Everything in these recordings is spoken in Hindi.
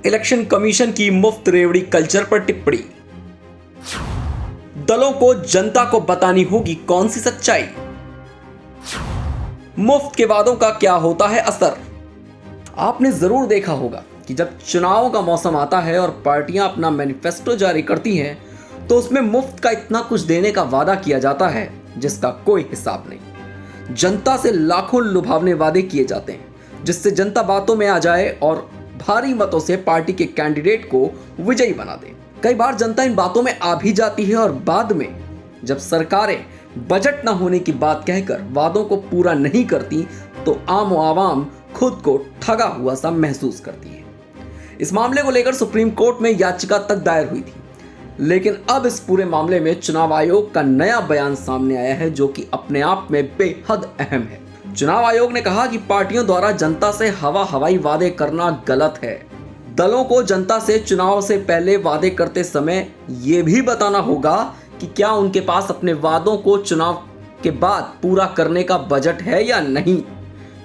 इलेक्शन कमीशन की मुफ्त रेवड़ी कल्चर पर टिप्पणी। दलों को जनता को बतानी होगी कौन सी सच्चाई। मुफ्त के वादों का क्या होता है असर। आपने जरूर देखा होगा कि जब चुनावों का मौसम आता है और पार्टियां अपना मैनिफेस्टो जारी करती हैं तो उसमें मुफ्त का इतना कुछ देने का वादा किया जाता है जिसका कोई हिसाब नहीं। जनता से लाखों लुभावने वादे किए जाते हैं जिससे जनता बातों में आ जाए और भारी मतों से पार्टी के कैंडिडेट को विजयी बना दे। कई बार जनता इन बातों में आ भी जाती है और बाद में जब सरकारें बजट न होने की बात कहकर वादों को पूरा नहीं करती तो आम आवाम खुद को ठगा हुआ सा महसूस करती है। इस मामले को लेकर सुप्रीम कोर्ट में याचिका तक दायर हुई थी, लेकिन अब इस पूरे मामले में चुनाव आयोग का नया बयान सामने आया है जो कि अपने आप में बेहद अहम है। चुनाव आयोग ने कहा कि पार्टियों द्वारा जनता से हवाई वादे करना गलत है। दलों को जनता से चुनाव से पहले वादे करते समय यह भी बताना होगा कि क्या उनके पास अपने वादों को चुनाव के बाद पूरा करने का बजट है या नहीं,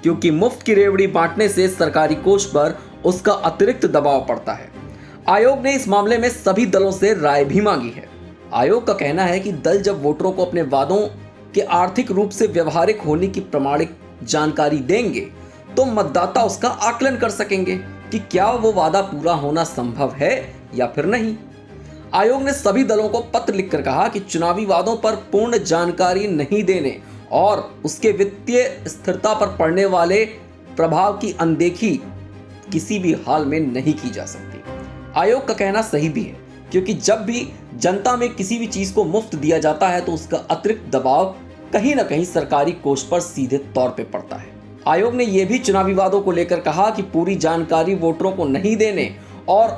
क्योंकि मुफ्त की रेवड़ी बांटने से सरकारी कोष पर उसका अतिरिक्त दबाव पड़ता है। आयोग ने इस मामले में सभी दलों से राय भी मांगी है। आयोग का कहना है कि दल जब वोटरों को अपने वादों के आर्थिक रूप से व्यवहारिक होने की प्रमाणिक जानकारी देंगे तो मतदाता उसका आकलन कर सकेंगे कि क्या वो वादा पूरा होना संभव है या फिर नहीं। आयोग ने सभी दलों को पत्र लिखकर कहा कि चुनावी वादों पर पूर्ण जानकारी नहीं देने और उसके वित्तीय स्थिरता पर पड़ने वाले प्रभाव की अनदेखी किसी भी हाल में नहीं की जा सकती। आयोग का कहना सही भी है, क्योंकि जब भी जनता में किसी भी चीज को मुफ्त दिया जाता है तो उसका अतिरिक्त दबाव कहीं ना कहीं सरकारी कोष पर सीधे तौर पे पड़ता है। आयोग ने यह भी चुनावी वादों को लेकर कहा कि पूरी जानकारी वोटरों को नहीं देने और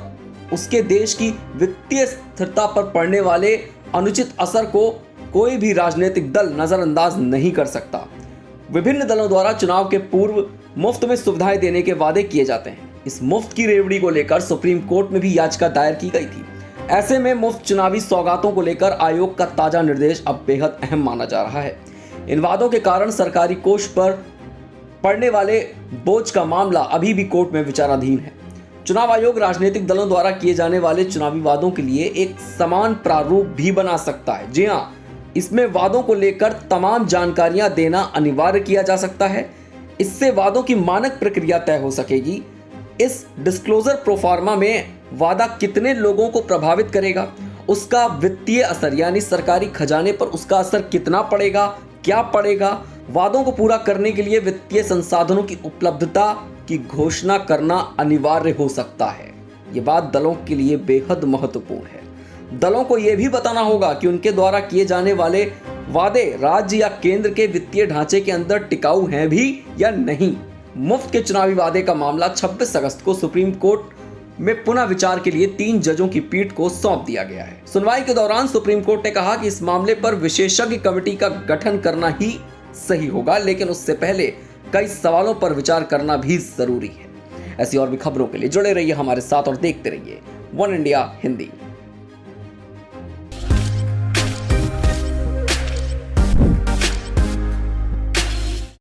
उसके देश की वित्तीय स्थिरता पर पड़ने वाले अनुचित असर को कोई भी राजनीतिक दल नजरअंदाज नहीं कर सकता। विभिन्न दलों द्वारा चुनाव के पूर्व मुफ्त में सुविधाएं देने के वादे किए जाते हैं। इस मुफ्त की रेवड़ी को लेकर सुप्रीम कोर्ट में भी याचिका दायर की गई थी। ऐसे में मुफ्त चुनावी सौगातों को लेकर आयोग का ताजा निर्देश अब बेहद अहम माना जा रहा है। इन वादों के कारण सरकारी कोष पर पड़ने वाले बोझ का मामला अभी भी कोर्ट में विचाराधीन है। चुनाव आयोग राजनीतिक दलों द्वारा किए जाने वाले चुनावी वादों के लिए एक समान प्रारूप भी बना सकता है। जी हाँ, इसमें वादों को लेकर तमाम जानकारियां देना अनिवार्य किया जा सकता है। इससे वादों की मानक प्रक्रिया तय हो सकेगी। इस डिस्क्लोजर प्रोफार्मा में वादा कितने लोगों को प्रभावित करेगा, उसका वित्तीय असर यानी सरकारी खजाने पर उसका असर कितना पड़ेगा, क्या पड़ेगा, वादों को पूरा करने के लिए वित्तीय संसाधनों की उपलब्धता की घोषणा करना अनिवार्य हो सकता है। ये बात दलों के लिए बेहद महत्वपूर्ण है। दलों को यह भी बताना होगा कि उनके द्वारा किए जाने वाले वादे राज्य या केंद्र के वित्तीय ढांचे के अंदर टिकाऊ हैं भी या नहीं। मुफ्त के चुनावी वादे का मामला 26 अगस्त को सुप्रीम कोर्ट में पुनः विचार के लिए 3 जजों की पीठ को सौंप दिया गया है। सुनवाई के दौरान सुप्रीम कोर्ट ने कहा कि इस मामले पर विशेषज्ञ कमेटी का गठन करना ही सही होगा, लेकिन उससे पहले कई सवालों पर विचार करना भी जरूरी है। ऐसी और भी खबरों के लिए जुड़े रहिए हमारे साथ और देखते रहिए वन इंडिया हिंदी।